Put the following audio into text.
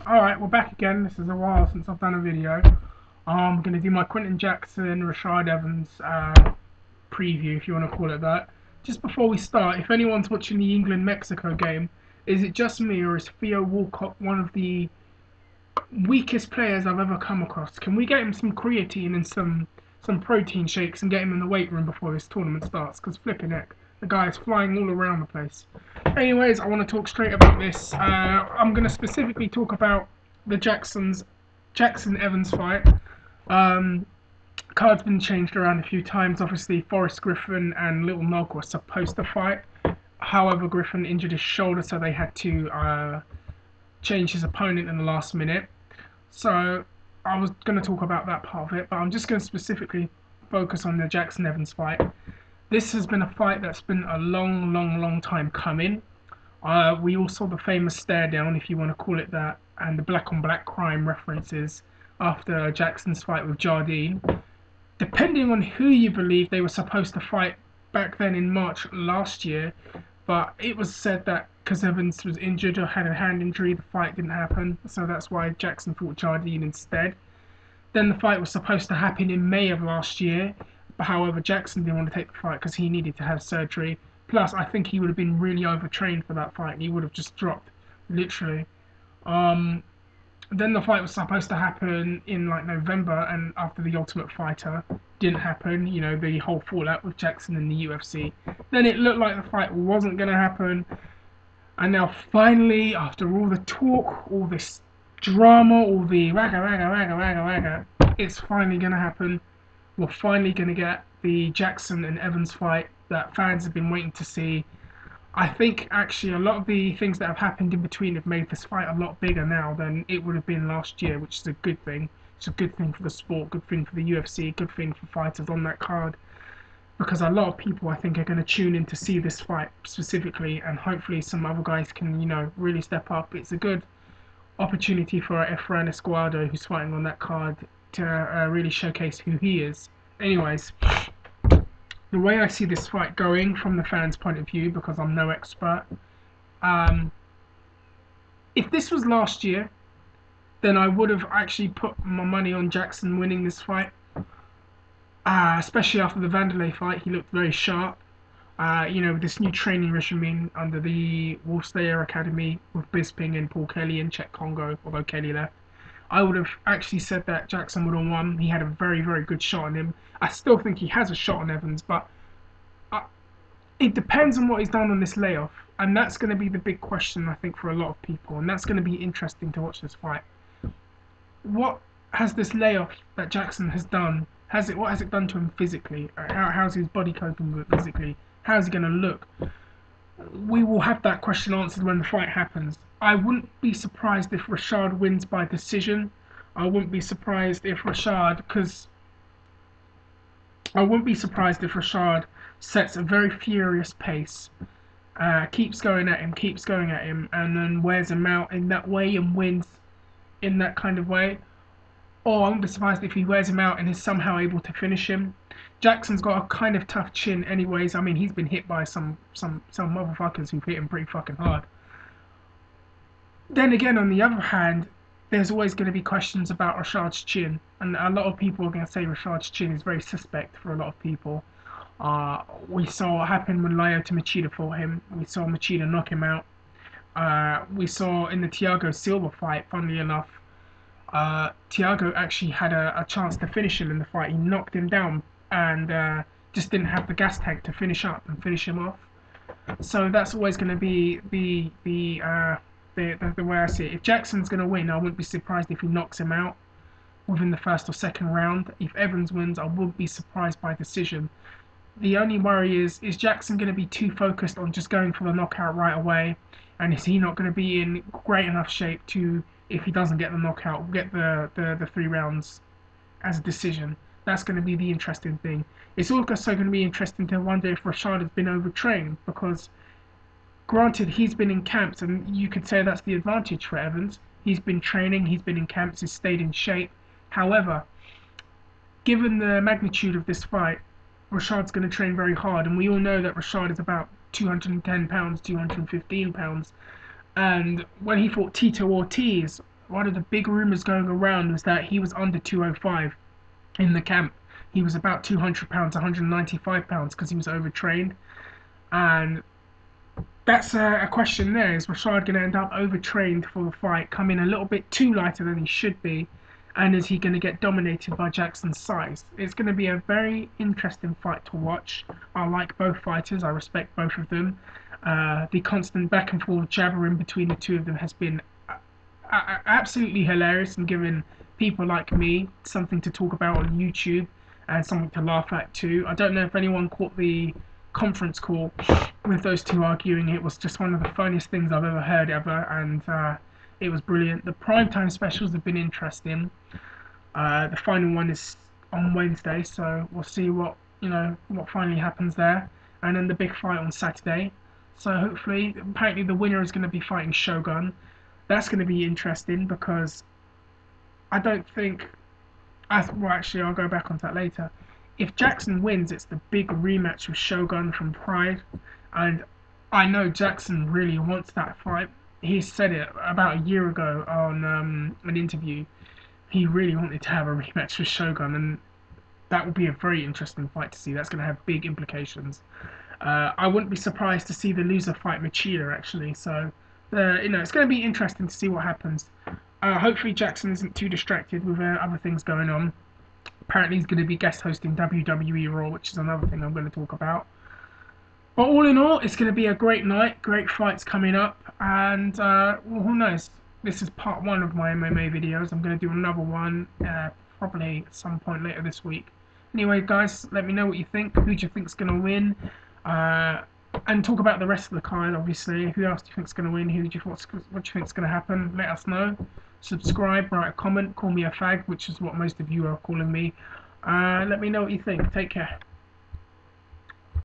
Alright, we're back again. This is a while since I've done a video. I'm going to do my Quinton Jackson, Rashad Evans preview, if you want to call it that. Just before we start, if anyone's watching the England-Mexico game, is it just me or is Theo Walcott one of the weakest players I've ever come across? Can we get him some creatine and some protein shakes and get him in the weight room before this tournament starts? Because flipping heck, the guy is flying all around the place. Anyways, I want to talk straight about this. I'm going to specifically talk about the Jackson Evans fight. Um, Card's been changed around a few times. Obviously, Forrest Griffin and Little Nog were supposed to fight. However, Griffin injured his shoulder, so they had to change his opponent in the last minute. So I was going to talk about that part of it, but I'm just going to specifically focus on the Jackson Evans fight. This has been a fight that's been a long time coming. We all saw the famous stare down, if you want to call it that, and the black on black crime references after Jackson's fight with Jardine. Depending on who you believe, they were supposed to fight back then in March last year, but it was said that because Evans was injured or had a hand injury, the fight didn't happen, so that's why Jackson fought Jardine instead. Then the fight was supposed to happen in May of last year. However, Jackson didn't want to take the fight because he needed to have surgery. Plus, I think he would have been really overtrained for that fight and he would have just dropped, literally. Um, then the fight was supposed to happen in like November, and after the Ultimate Fighter didn't happen, you know, the whole fallout with Jackson in the UFC. Then it looked like the fight wasn't going to happen, and now finally, after all the talk, all this drama, all the wagga, it's finally going to happen. We're finally going to get the Jackson and Evans fight that fans have been waiting to see. I think actually a lot of the things that have happened in between have made this fight a lot bigger now than it would have been last year, which is a good thing. It's a good thing for the sport, good thing for the UFC, good thing for fighters on that card. Because a lot of people, I think, are going to tune in to see this fight specifically, and hopefully some other guys can, you know, really step up. It's a good opportunity for Efrain Esquardo, who's fighting on that card, to really showcase who he is. Anyways, the way I see this fight going from the fans' point of view, because I'm no expert, um, if this was last year, then I would have actually put my money on Jackson winning this fight. Especially after the Vanderlei fight, he looked very sharp. You know, with this new training regime under the Wolfslayer Academy with Bisping and Paul Kelly and Czech Congo, although Kelly left. I would have actually said that Jackson would have won. He had a very good shot on him. I still think he has a shot on Evans, but uh, it depends on what he's done on this layoff. And that's going to be the big question, I think, for a lot of people. And that's going to be interesting to watch this fight. What has this layoff that Jackson has done? What has it done to him physically? How's his body coping with it physically? How's he going to look? We will have that question answered when the fight happens. I wouldn't be surprised if Rashad wins by decision. I wouldn't be surprised if Rashad sets a very furious pace, keeps going at him, and then wears him out in that way and wins in that kind of way. Or I wouldn't be surprised if he wears him out and is somehow able to finish him. Jackson's got a kind of tough chin anyways. I mean, he's been hit by some motherfuckers who've hit him pretty fucking hard. Then again, on the other hand, there's always going to be questions about Rashad's chin. And a lot of people are going to say Rashad's chin is very suspect for a lot of people. We saw what happened when Lyoto Machida fought him. We saw Machida knock him out. We saw in the Thiago Silva fight, funnily enough, Thiago actually had a chance to finish him in the fight. He knocked him down and just didn't have the gas tank to finish up and finish him off. So that's always going to be the way I see it. If Jackson's going to win, I wouldn't be surprised if he knocks him out within the first or second round. If Evans wins, I wouldn't be surprised by decision. The only worry is Jackson going to be too focused on just going for the knockout right away? And is he not going to be in great enough shape to, if he doesn't get the knockout, get the 3 rounds as a decision? That's going to be the interesting thing. It's also going to be interesting to wonder if Rashad has been overtrained, because granted, he's been in camps, and you could say that's the advantage for Evans. He's been training, he's been in camps, he's stayed in shape. However, given the magnitude of this fight, Rashad's going to train very hard, and we all know that Rashad is about 210 pounds, 215 pounds. And when he fought Tito Ortiz, one of the big rumors going around was that he was under 205 in the camp. He was about 200 pounds, 195 pounds, because he was overtrained. And that's a question there. Is Rashad going to end up overtrained for the fight, come in a little bit too lighter than he should be? And is he going to get dominated by Jackson's size? It's going to be a very interesting fight to watch. I like both fighters. I respect both of them. The constant back and forth jabbering between the two of them has been absolutely hilarious and given people like me something to talk about on YouTube and something to laugh at too. I don't know if anyone caught the conference call with those two arguing. It was just one of the funniest things I've ever heard ever, and it was brilliant. The primetime specials have been interesting. The final one is on Wednesday, so we'll see what finally happens there, and then the big fight on Saturday. So hopefully, apparently the winner is going to be fighting Shogun. That's going to be interesting because I don't think. Well, actually, I'll go back on that later. If Jackson wins, it's the big rematch with Shogun from Pride, and I know Jackson really wants that fight. He said it about a year ago on an interview. He really wanted to have a rematch with Shogun, and that will be a very interesting fight to see. That's going to have big implications. I wouldn't be surprised to see the loser fight Machida, actually. So, it's going to be interesting to see what happens. Hopefully Jackson isn't too distracted with other things going on. Apparently he's going to be guest hosting WWE Raw, which is another thing I'm going to talk about. But all in all, it's going to be a great night, great fights coming up, and well, who knows? This is part one of my MMA videos. I'm going to do another one probably at some point later this week. Anyway, guys, let me know what you think. Who do you think's going to win? And talk about the rest of the card, obviously. Who else do you think's going to win? What do you think's going to happen? Let us know. Subscribe, write a comment, call me a fag, which is what most of you are calling me. Let me know what you think. Take care.